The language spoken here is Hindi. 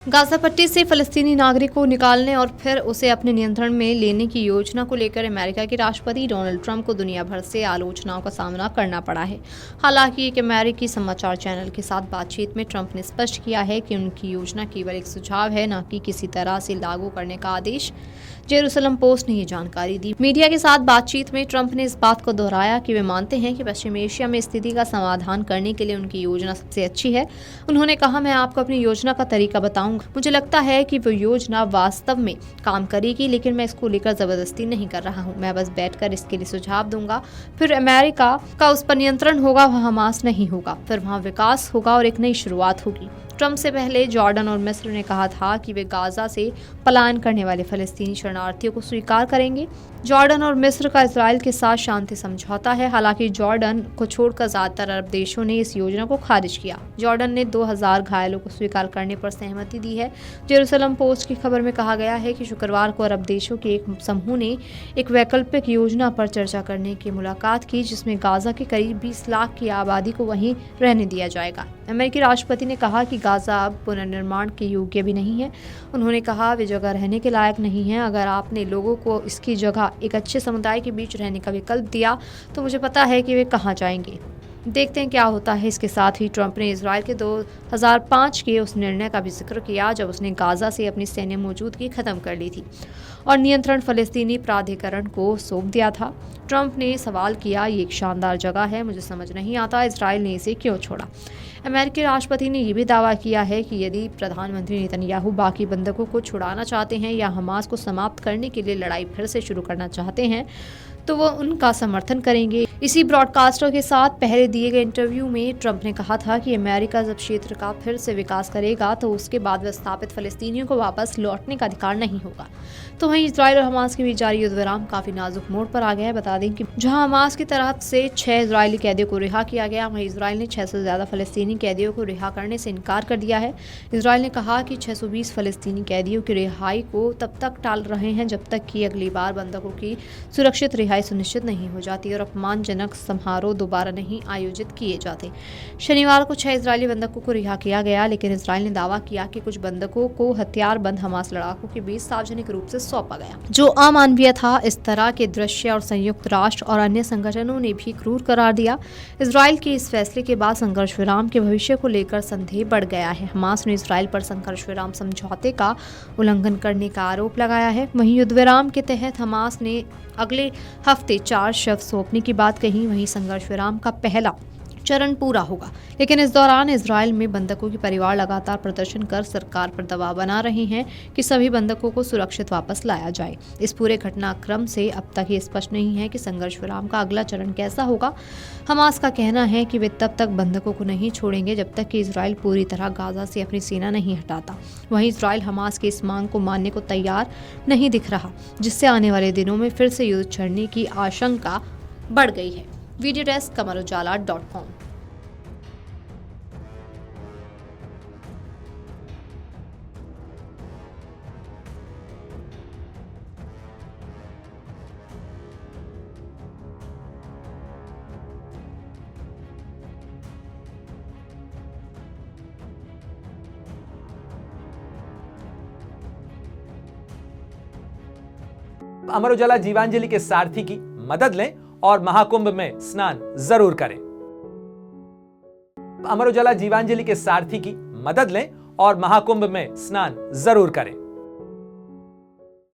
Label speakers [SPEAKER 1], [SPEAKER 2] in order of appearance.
[SPEAKER 1] गाजा पट्टी से फलस्तीनी नागरिक को निकालने और फिर उसे अपने नियंत्रण में लेने की योजना को लेकर अमेरिका के राष्ट्रपति डोनाल्ड ट्रंप को दुनिया भर से आलोचनाओं का सामना करना पड़ा है। हालांकि एक अमेरिकी समाचार चैनल के साथ बातचीत में ट्रंप ने स्पष्ट किया है कि उनकी योजना केवल एक सुझाव है, न कि किसी तरह से लागू करने का आदेश। जेरूसलम पोस्ट ने ये जानकारी दी। मीडिया के साथ बातचीत में ट्रंप ने इस बात को दोहराया कि वे मानते हैं कि पश्चिम एशिया में स्थिति का समाधान करने के लिए उनकी योजना सबसे अच्छी है। उन्होंने कहा, मैं आपको अपनी योजना का तरीका बताऊंगा। मुझे लगता है कि वो योजना वास्तव में काम करेगी, लेकिन मैं इसको लेकर जबरदस्ती नहीं कर रहा हूँ। मैं बस बैठकर इसके लिए सुझाव दूंगा, फिर अमेरिका का उस पर नियंत्रण होगा, वहाँ हमास नहीं होगा, फिर वहाँ विकास होगा और एक नई शुरुआत होगी। ट्रंप से पहले जॉर्डन और मिस्र ने कहा था कि वे गाजा से पलायन करने वाले फलस्तीनी शरणार्थियों को स्वीकार करेंगे। जॉर्डन और मिस्र का इजराइल के साथ शांति समझौता है। हालांकि जॉर्डन को छोड़कर ज्यादातर अरब देशों ने इस योजना को खारिज किया। जॉर्डन ने 2000 घायलों को स्वीकार करने पर सहमति दी है। जेरूसलम पोस्ट की खबर में कहा गया है कि शुक्रवार को अरब देशों के एक समूह ने एक वैकल्पिक योजना पर चर्चा करने की मुलाकात की, जिसमें गाजा के करीब 20 लाख की आबादी को वहीं रहने दिया जाएगा। अमेरिकी राष्ट्रपति ने कहा कि गाजा अब पुनर्निर्माण के योग्य भी नहीं है। उन्होंने कहा, वे जगह रहने के लायक नहीं है। अगर आपने लोगों को इसकी जगह एक अच्छे समुदाय के बीच रहने का विकल्प दिया तो मुझे पता है कि वे कहाँ जाएंगे। देखते हैं क्या होता है। इसके साथ ही ट्रंप ने इजराइल के 2005 के उस निर्णय का भी जिक्र किया जब उसने गाजा से अपनी सैन्य मौजूदगी खत्म कर ली थी और नियंत्रण फलस्तीनी प्राधिकरण को सौंप दिया था। ट्रंप ने सवाल किया, ये एक शानदार जगह है, मुझे समझ नहीं आता इजराइल ने इसे क्यों छोड़ा। अमेरिकी राष्ट्रपति ने यह भी दावा किया है कि यदि प्रधानमंत्री नेतन्याहू बाकी बंधकों को छुड़ाना चाहते हैं या हमास को समाप्त करने के लिए लड़ाई फिर से शुरू करना चाहते हैं तो वो उनका समर्थन करेंगे। इसी ब्रॉडकास्टर के साथ पहले दिए गए इंटरव्यू में ट्रंप ने कहा था कि अमेरिका जब क्षेत्र का फिर से विकास करेगा तो उसके बाद विस्थापित फलस्तीनियों को वापस लौटने का अधिकार नहीं होगा। तो वहीं इजराइल और हमास के बीच जारी युद्ध विराम काफी नाजुक मोड़ पर आ गया है। बता दें कि जहां हमास की तरफ से 6 इजरायली कैदियों को रिहा किया गया, वहीं इजराइल ने 600 से ज्यादा फलस्तीनी कैदियों को रिहा करने से इनकार कर दिया है। इजराइल ने कहा कि 620 फलस्तीनी कैदियों की रिहाई को तब तक टाल रहे हैं जब तक कि अगली बार बंधकों की सुरक्षित रिहाई सुनिश्चित नहीं हो जाती और अपमानजनक समारोह दोबारा नहीं आयोजित किए जाते। शनिवार को 6 इजरायली बंधकों को रिहा किया गया, लेकिन इजराइल ने दावा किया कि कुछ बंधकों को हथियारबंद हमास लड़ाकों के बीच सार्वजनिक रूप से सौंपा गया, जो अमानवीय था। इस तरह के दृश्य और संयुक्त राष्ट्र और अन्य संगठनों ने भी क्रूर करार दिया। इजराइल के इस फैसले के बाद संघर्ष विराम के भविष्य को लेकर संदेह बढ़ गया है। हमास ने इजराइल पर संघर्ष विराम समझौते का उल्लंघन करने का आरोप लगाया है। वहीं युद्ध विराम के तहत हमास ने अगले हफ्ते 4 शव सौंपने की बात कही। वहीं संघर्ष विराम का पहला चरण पूरा होगा, लेकिन इस दौरान इजराइल में बंधकों के परिवार लगातार प्रदर्शन कर सरकार पर दबाव बना रहे हैं कि सभी बंधकों को सुरक्षित वापस लाया जाए। इस पूरे घटनाक्रम से अब तक ये स्पष्ट नहीं है कि संघर्ष विराम का अगला चरण कैसा होगा। हमास का कहना है कि वे तब तक बंधकों को नहीं छोड़ेंगे जब तक कि इजराइल पूरी तरह गाजा से अपनी सेना नहीं हटाता। वहीं इजराइल हमास की इस मांग को मानने को तैयार नहीं दिख रहा, जिससे आने वाले दिनों में फिर से युद्ध छिड़ने की आशंका बढ़ गई है। Video desk कमरुजाला.com।
[SPEAKER 2] अमर उजाला जीवांजलि के सारथी की मदद लें और महाकुंभ में स्नान जरूर करें। अमर उजाला जीवांजलि के सारथी की मदद लें और महाकुंभ में स्नान जरूर करें।